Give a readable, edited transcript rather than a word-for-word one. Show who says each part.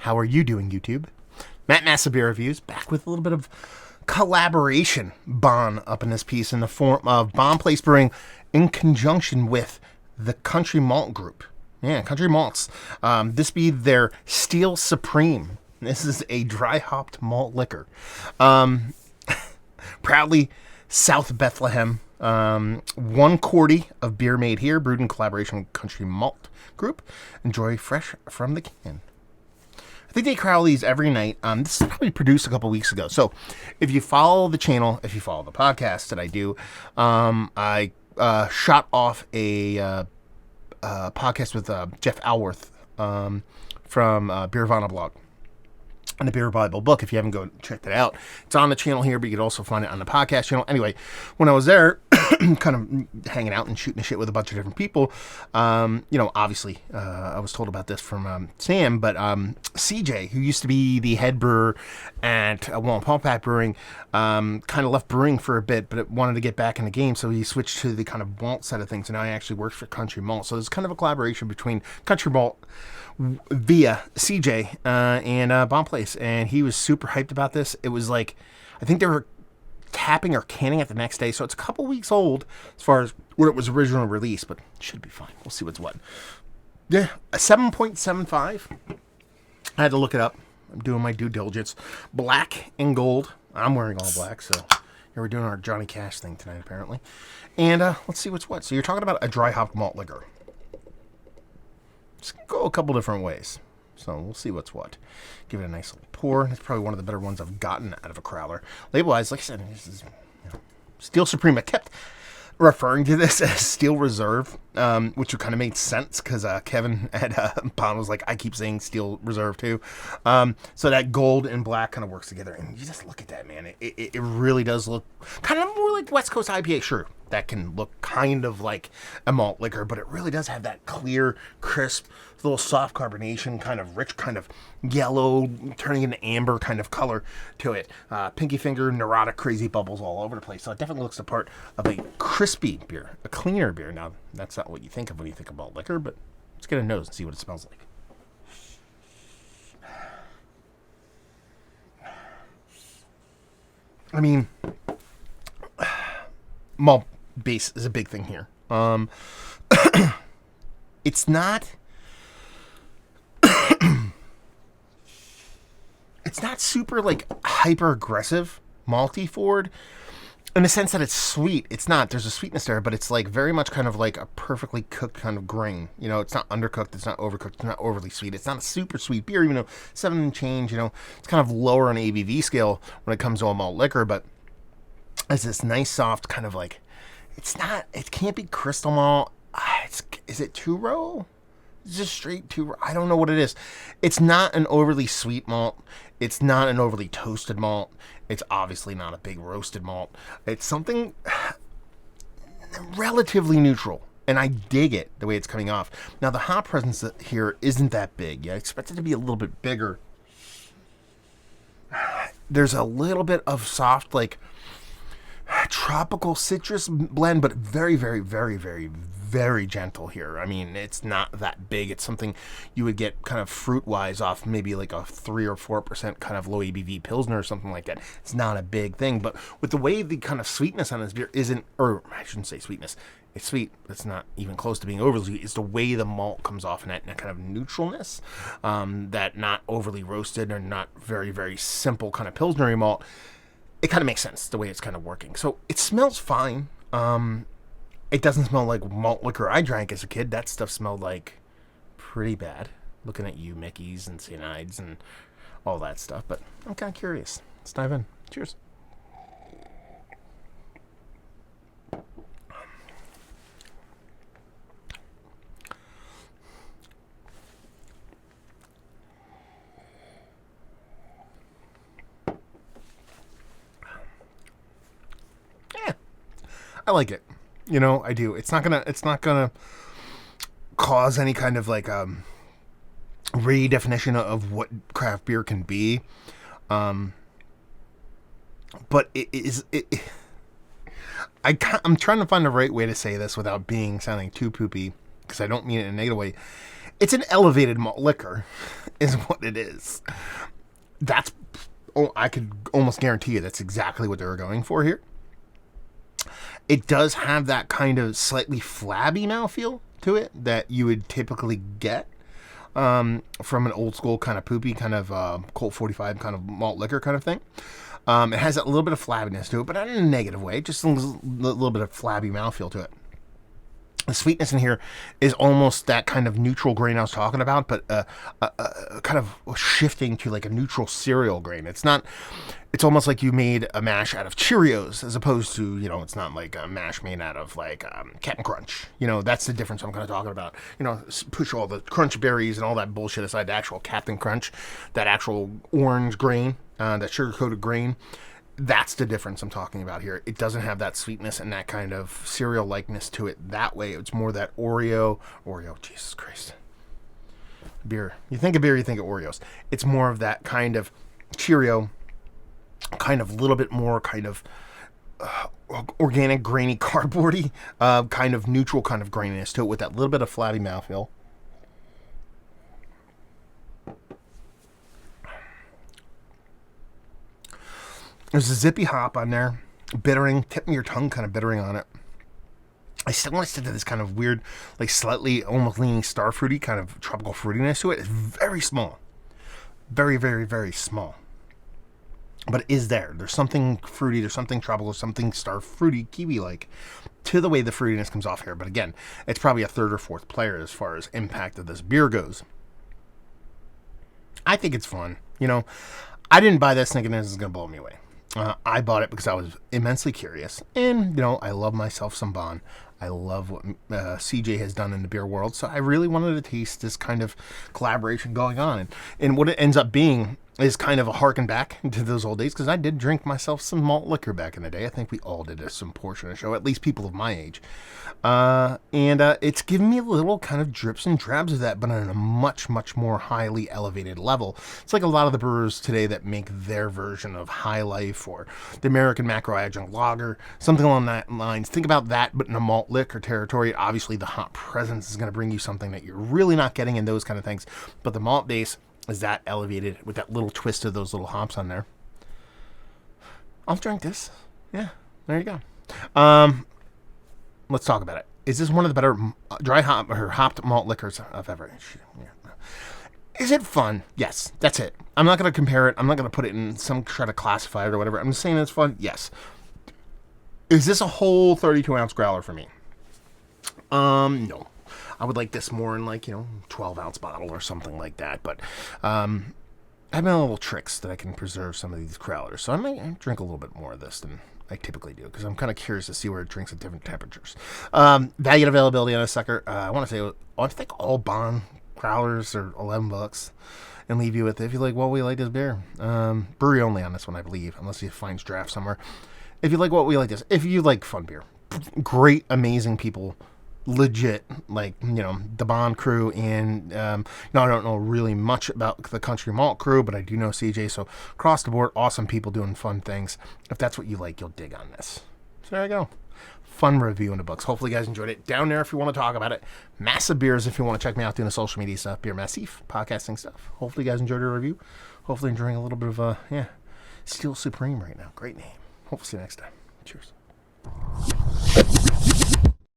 Speaker 1: How are you doing, YouTube? Matt Massa Beer Reviews, back with a little bit of collaboration Bonn up in this piece in the form of Bonn Place Brewing in conjunction with the Country Malt Group. Yeah, Country Malts. This be their Steel Supreme. This is a dry hopped malt liquor. Proudly South Bethlehem. 140 of beer made here, brewed in collaboration with Country Malt Group. Enjoy fresh from the can. I think they crowd these every night. This is probably produced a couple weeks ago. So if you follow the channel, if you follow the podcast that I do, I shot off a podcast with Jeff Alworth from Beervana blog and the Beer Bible book. If you haven't go checked it out, it's on the channel here, but you can also find it on the podcast channel. Anyway, when I was there, kind of hanging out and shooting the shit with a bunch of different people, obviously, I was told about this from Sam, but CJ, who used to be the head brewer at Paul Pack Brewing, kind of left brewing for a bit, but wanted to get back in the game, so he switched to the kind of malt side of things, and now he actually works for Country Malt. So there's kind of a collaboration between Country Malt via CJ and Bonn Place, and he was super hyped about this. It was like, I think they were tapping or canning it the next day, so it's a couple weeks old as far as where it was originally released, but it should be fine. We'll see what's what. Yeah, a 7.75. I had to look it up. I'm doing my due diligence. Black and gold. I'm wearing all black, so yeah, we're doing our Johnny Cash thing tonight, apparently. And let's see what's what. So you're talking about a dry hopped malt liquor. Let's go a couple different ways. So we'll see what's what. Give it a nice little pour. It's probably one of the better ones I've gotten out of a crowler. Label-wise, like I said, this is Steel Supreme. I kept referring to this as Steel Reserve, which kind of made sense because Kevin at Bonn was like, I keep saying Steel Reserve too. So that gold and black kind of works together. And you just look at that, man. It really does look kind of more like West Coast IPA. Sure, that can look kind of like a malt liquor, but it really does have that clear, crisp, little soft carbonation, kind of rich, kind of yellow, turning into amber kind of color to it. Pinky finger, neurotic, crazy bubbles all over the place. So it definitely looks the part of a crispy beer, a cleaner beer. Now, that's not what you think of when you think about liquor, but let's get a nose and see what it smells like. I mean, malt base is a big thing here. It's not super like hyper aggressive malty forward in the sense that it's sweet. It's not. There's a sweetness there, but it's like very much kind of like a perfectly cooked kind of grain. You know, it's not undercooked. It's not overcooked. It's not overly sweet. It's not a super sweet beer, even though 7 and change, it's kind of lower on ABV scale when it comes to a malt liquor, but it's this nice soft kind of like, it can't be crystal malt. Is it two-row? It's just straight two-row. I don't know what it is. It's not an overly sweet malt. It's not an overly toasted malt. It's obviously not a big roasted malt. It's something relatively neutral, and I dig it the way it's coming off. Now, the hop presence here isn't that big. I expect it to be a little bit bigger. There's a little bit of soft, like, tropical citrus blend, but very, very, very, very, very gentle here. I mean, it's not that big. It's something you would get kind of fruit-wise off maybe like a 3 or 4% kind of low ABV Pilsner or something like that. It's not a big thing, but with the way the kind of sweetness on this beer isn't, or I shouldn't say sweetness, it's sweet, but it's not even close to being overly sweet. It's the way the malt comes off in that kind of neutralness, that not overly roasted or not very, very simple kind of Pilsner malt. It kind of makes sense the way it's kind of working. So it smells fine. It doesn't smell like malt liquor I drank as a kid. That stuff smelled like pretty bad. Looking at you, Mickeys and cyanides and all that stuff. But I'm kind of curious. Let's dive in. Cheers. I like it. I do. It's not gonna cause any kind of like redefinition of what craft beer can be. But I'm trying to find the right way to say this without sounding too poopy, because I don't mean it in a negative way. It's an elevated malt liquor, is what it is. That's, I could almost guarantee you that's exactly what they were going for here. It does have that kind of slightly flabby mouthfeel to it that you would typically get from an old school kind of poopy kind of Colt 45 kind of malt liquor kind of thing. It has a little bit of flabbiness to it, but not in a negative way, just a little bit of flabby mouthfeel to it. The sweetness in here is almost that kind of neutral grain I was talking about, but kind of shifting to like a neutral cereal grain. It's not. It's almost like you made a mash out of Cheerios, as opposed to, it's not like a mash made out of like Captain Crunch. That's the difference I'm kind of talking about. Push all the crunch berries and all that bullshit aside. The actual Captain Crunch, that actual orange grain, that sugar-coated grain. That's the difference I'm talking about here. It doesn't have that sweetness and that kind of cereal-likeness to it that way. It's more that Oreo, Jesus Christ. Beer. You think of beer, you think of Oreos. It's more of that kind of Cheerio, kind of little bit more kind of organic, grainy, cardboardy, kind of neutral kind of graininess to it with that little bit of flabby mouthfeel. There's a zippy hop on there, bittering, tipping your tongue kind of bittering on it. I still want to stick to this kind of weird, like slightly almost leaning star fruity kind of tropical fruitiness to it. It's very small. Very, very, very small. But it is there. There's something fruity, there's something tropical, something star fruity, kiwi-like to the way the fruitiness comes off here. But again, it's probably a third or fourth player as far as impact of this beer goes. I think it's fun. I didn't buy this thinking this is going to blow me away. I bought it because I was immensely curious. And, I love myself some Bonn. I love what CJ has done in the beer world. So I really wanted to taste this kind of collaboration going on. And what it ends up being is kind of a harken back to those old days, because I did drink myself some malt liquor back in the day. I think we all did some portion of the show, at least people of my age. And it's given me a little kind of drips and drabs of that, but on a much, much more highly elevated level. It's like a lot of the brewers today that make their version of High Life or the American Macro Adjunct Lager, something along that lines. Think about that, but in a malt liquor territory. Obviously, the hop presence is going to bring you something that you're really not getting in those kind of things. But the malt base is that elevated with that little twist of those little hops on there. I'll drink this. Yeah, there you go. Let's talk about it. Is this one of the better dry hop or hopped malt liquors I've ever? Yeah. Is it fun? Yes, that's it. I'm not going to compare it. I'm not going to put it in some try to classify it or whatever. I'm just saying it's fun. Yes. Is this a whole 32-ounce growler for me? No. I would like this more in 12-ounce bottle or something like that. But I have my little tricks that I can preserve some of these growlers. So I might drink a little bit more of this than I typically do, because I'm kind of curious to see where it drinks at different temperatures. Value and availability on a sucker. I want to say, I think all Bonn growlers are $11, and leave you with, if you like what we like this beer. Brewery only on this one, I believe, unless he finds draft somewhere. If you like what we like this, if you like fun beer, great, amazing people. Legit, the Bonn crew, and I don't know really much about the Country Malt crew, but I do know CJ, so across the board, awesome people doing fun things. If that's what you like, you'll dig on this. So there you go. Fun review in the books. Hopefully you guys enjoyed it. Down there if you want to talk about it. Massive Beers if you want to check me out doing the social media stuff. Beer Massif, podcasting stuff. Hopefully you guys enjoyed the review. Hopefully enjoying a little bit of, Steel Supreme right now. Great name. Hopefully see you next time. Cheers.